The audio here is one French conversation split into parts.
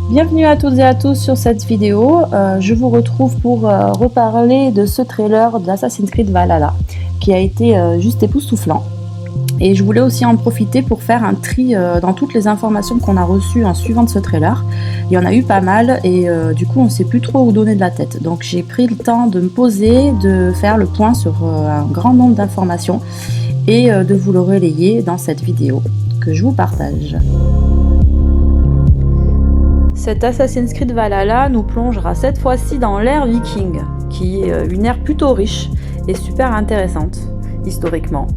Bienvenue à toutes et à tous sur cette vidéo. Je vous retrouve pour reparler de ce trailer d'Assassin's Creed Valhalla qui a été juste époustouflant. Et je voulais aussi en profiter pour faire un tri dans toutes les informations qu'on a reçues en suivant de ce trailer. Il y en a eu pas mal et du coup on ne sait plus trop où donner de la tête. Donc j'ai pris le temps de me poser, de faire le point sur un grand nombre d'informations et de vous le relayer dans cette vidéo que je vous partage. Cet Assassin's Creed Valhalla nous plongera cette fois-ci dans l'ère viking, qui est une ère plutôt riche et super intéressante, historiquement.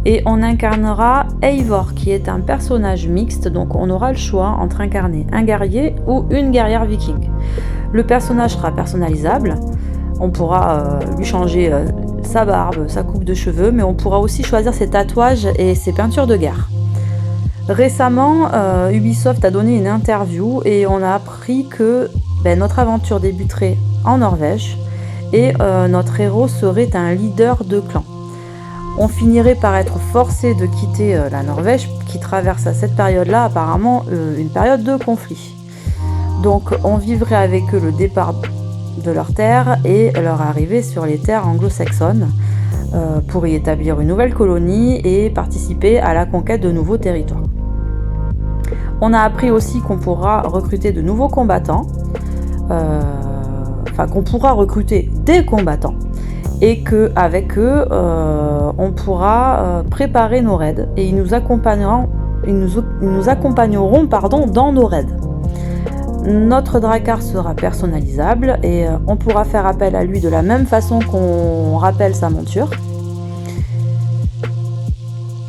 Et on incarnera Eivor, qui est un personnage mixte, donc on aura le choix entre incarner un guerrier ou une guerrière viking. Le personnage sera personnalisable, on pourra lui changer sa barbe, sa coupe de cheveux, mais on pourra aussi choisir ses tatouages et ses peintures de guerre. Récemment, Ubisoft a donné une interview et on a appris que notre aventure débuterait en Norvège et notre héros serait un leader de clan. On finirait par être forcé de quitter la Norvège qui traverse à cette période-là apparemment une période de conflit. Donc on vivrait avec eux le départ de leur terre et leur arrivée sur les terres anglo-saxonnes pour y établir une nouvelle colonie et participer à la conquête de nouveaux territoires. On a appris aussi qu'on pourra recruter de nouveaux combattants, qu'on pourra recruter des combattants et qu'avec eux, on pourra préparer nos raids et ils nous accompagneront dans nos raids. Notre Drakkar sera personnalisable et on pourra faire appel à lui de la même façon qu'on rappelle sa monture.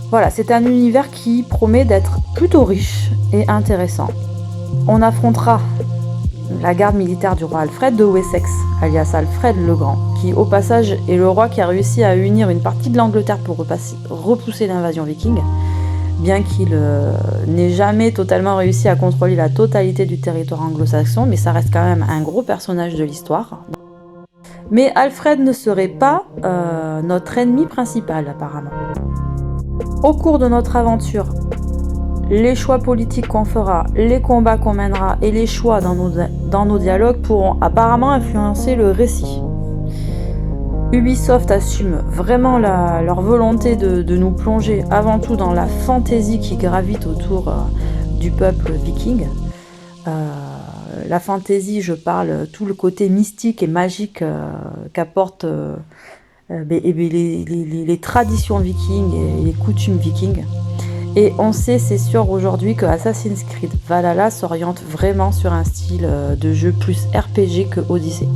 Voilà, c'est un univers qui promet d'être plutôt riche et intéressant. On affrontera la garde militaire du roi Alfred de Wessex, alias Alfred le Grand, qui au passage est le roi qui a réussi à unir une partie de l'Angleterre pour repousser l'invasion viking, bien qu'il n'ait jamais totalement réussi à contrôler la totalité du territoire anglo-saxon, mais ça reste quand même un gros personnage de l'histoire. Mais Alfred ne serait pas notre ennemi principal apparemment. Au cours de notre aventure, les choix politiques qu'on fera, les combats qu'on mènera et les choix dans nos dialogues pourront apparemment influencer le récit. Ubisoft assume vraiment leur volonté de nous plonger avant tout dans la fantaisie qui gravite autour du peuple viking. La fantaisie, je parle tout le côté mystique et magique qu'apportent les traditions vikings et les coutumes vikings. Et on sait, c'est sûr aujourd'hui que Assassin's Creed Valhalla s'oriente vraiment sur un style de jeu plus RPG que Odyssey.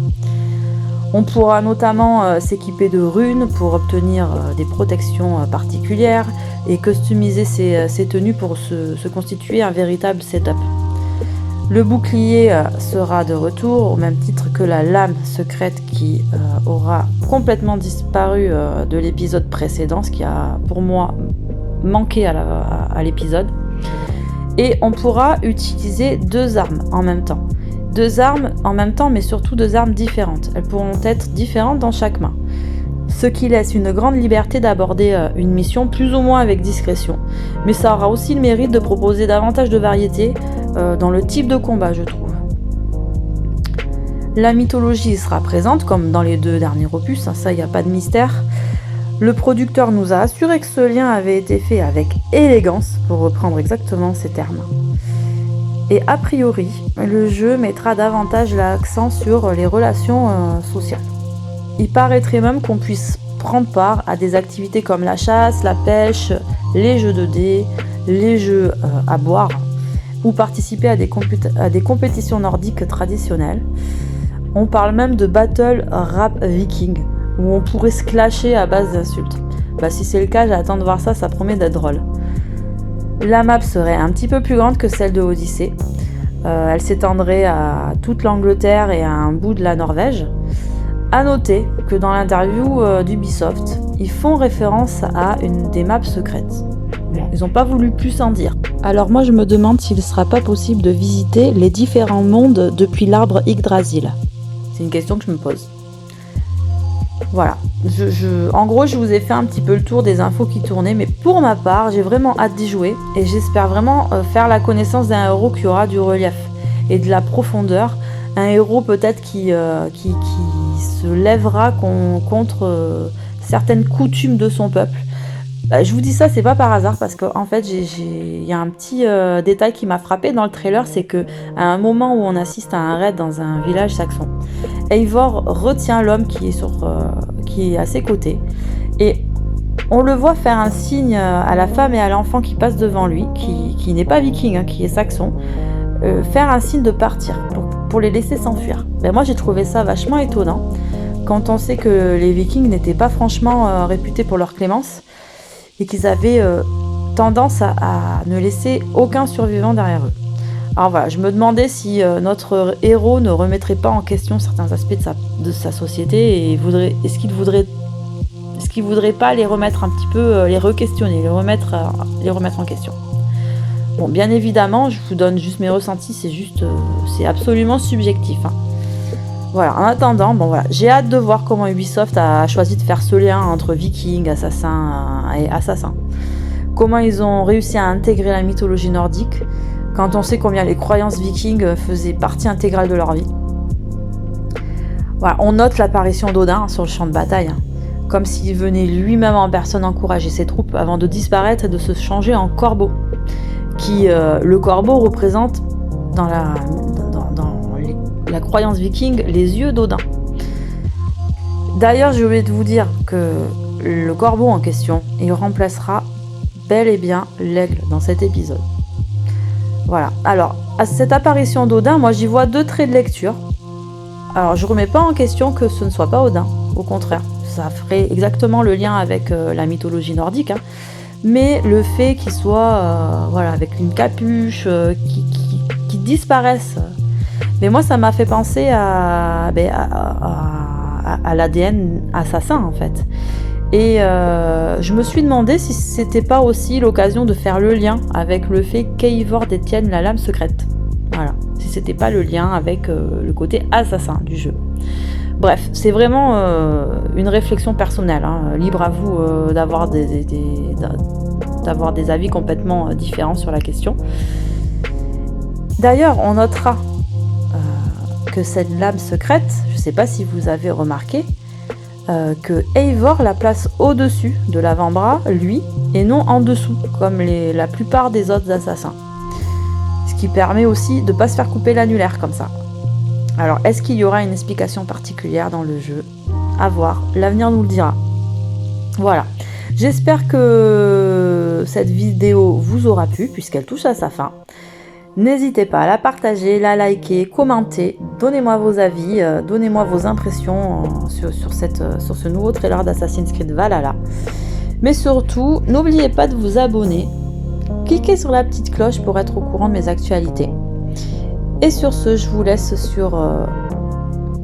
On pourra notamment s'équiper de runes pour obtenir des protections particulières et customiser ses tenues pour se constituer un véritable setup. Le bouclier sera de retour au même titre que la lame secrète qui aura complètement disparu de l'épisode précédent, ce qui a pour moi manqué à l'épisode. Et on pourra utiliser deux armes en même temps. Deux armes en même temps, mais surtout deux armes différentes. Elles pourront être différentes dans chaque main. Ce qui laisse une grande liberté d'aborder une mission plus ou moins avec discrétion. Mais ça aura aussi le mérite de proposer davantage de variété dans le type de combat, je trouve. La mythologie sera présente, comme dans les deux derniers opus, ça, il n'y a pas de mystère. Le producteur nous a assuré que ce lien avait été fait avec élégance, pour reprendre exactement ces termes. Et a priori, le jeu mettra davantage l'accent sur les relations sociales. Il paraîtrait même qu'on puisse prendre part à des activités comme la chasse, la pêche, les jeux de dés, les jeux à boire, ou participer à des compétitions nordiques traditionnelles. On parle même de battle rap viking, où on pourrait se clasher à base d'insultes. Si c'est le cas, j'attends de voir ça, ça promet d'être drôle. La map serait un petit peu plus grande que celle de Odyssey. Elle s'étendrait à toute l'Angleterre et à un bout de la Norvège. A noter que dans l'interview d'Ubisoft, ils font référence à une des maps secrètes. Ils n'ont pas voulu plus en dire. Alors moi je me demande s'il ne sera pas possible de visiter les différents mondes depuis l'arbre Yggdrasil. C'est une question que je me pose. Voilà, en gros je vous ai fait un petit peu le tour des infos qui tournaient, mais pour ma part j'ai vraiment hâte d'y jouer et j'espère vraiment faire la connaissance d'un héros qui aura du relief et de la profondeur. Un héros peut-être qui se lèvera contre certaines coutumes de son peuple. Je vous dis ça, c'est pas par hasard, parce qu'en fait, il y a un petit détail qui m'a frappé dans le trailer, c'est que à un moment où on assiste à un raid dans un village saxon, Eivor retient l'homme qui est à ses côtés, et on le voit faire un signe à la femme et à l'enfant qui passent devant lui, qui n'est pas viking, hein, qui est saxon, faire un signe de partir, pour les laisser s'enfuir. Moi, j'ai trouvé ça vachement étonnant, quand on sait que les vikings n'étaient pas franchement réputés pour leur clémence, et qu'ils avaient tendance à ne laisser aucun survivant derrière eux. Alors voilà, je me demandais si notre héros ne remettrait pas en question certains aspects de sa société, et est-ce qu'il voudrait pas les remettre un petit peu, les re-questionner, les remettre en question. Bon, bien évidemment, je vous donne juste mes ressentis, c'est absolument subjectif, hein. Voilà, en attendant, j'ai hâte de voir comment Ubisoft a choisi de faire ce lien entre vikings, assassins et assassins. Comment ils ont réussi à intégrer la mythologie nordique, quand on sait combien les croyances vikings faisaient partie intégrale de leur vie. Voilà, on note l'apparition d'Odin sur le champ de bataille, hein, comme s'il venait lui-même en personne encourager ses troupes avant de disparaître et de se changer en corbeau. Le corbeau représente dans la croyance viking les yeux d'Odin. D'ailleurs, j'ai oublié de vous dire que le corbeau en question, il remplacera bel et bien l'aigle dans cet épisode. Voilà. Alors, à cette apparition d'Odin, moi j'y vois deux traits de lecture. Alors, je remets pas en question que ce ne soit pas Odin, au contraire, ça ferait exactement le lien avec la mythologie nordique, hein. Mais le fait qu'il soit avec une capuche, qui disparaisse. Mais moi, ça m'a fait penser à l'ADN assassin, en fait. Et je me suis demandé si c'était pas aussi l'occasion de faire le lien avec le fait qu'Eivor détienne la lame secrète. Voilà. Si c'était pas le lien avec le côté assassin du jeu. Bref, c'est vraiment une réflexion personnelle, hein. Libre à vous d'avoir des avis complètement différents sur la question. D'ailleurs, on notera que cette lame secrète, je ne sais pas si vous avez remarqué, que Eivor la place au-dessus de l'avant-bras, lui, et non en dessous, comme la plupart des autres assassins. Ce qui permet aussi de ne pas se faire couper l'annulaire comme ça. Alors, est-ce qu'il y aura une explication particulière dans le jeu ? À voir, l'avenir nous le dira. Voilà. J'espère que cette vidéo vous aura plu, puisqu'elle touche à sa fin. N'hésitez pas à la partager, la liker, commenter, donnez-moi vos avis, donnez-moi vos impressions sur ce nouveau trailer d'Assassin's Creed Valhalla. Mais surtout, n'oubliez pas de vous abonner, cliquez sur la petite cloche pour être au courant de mes actualités. Et sur ce, je vous laisse sur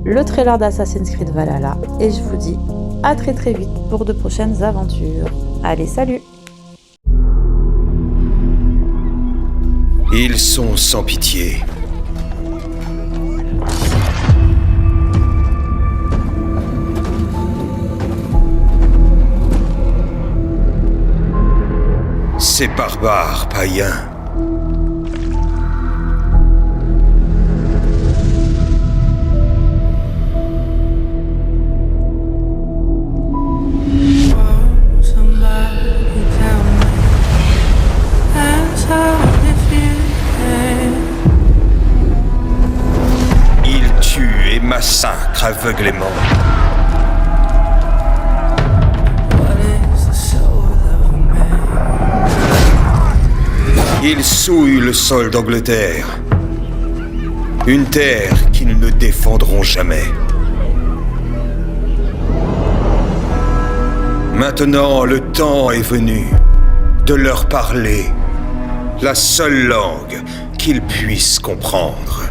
le trailer d'Assassin's Creed Valhalla et je vous dis à très très vite pour de prochaines aventures. Allez, salut! Ils sont sans pitié. Ces barbares païens. Ils tuent et massacrent aveuglément. Ils souillent le sol d'Angleterre. Une terre qu'ils ne défendront jamais. Maintenant, le temps est venu de leur parler la seule langue qu'ils puissent comprendre.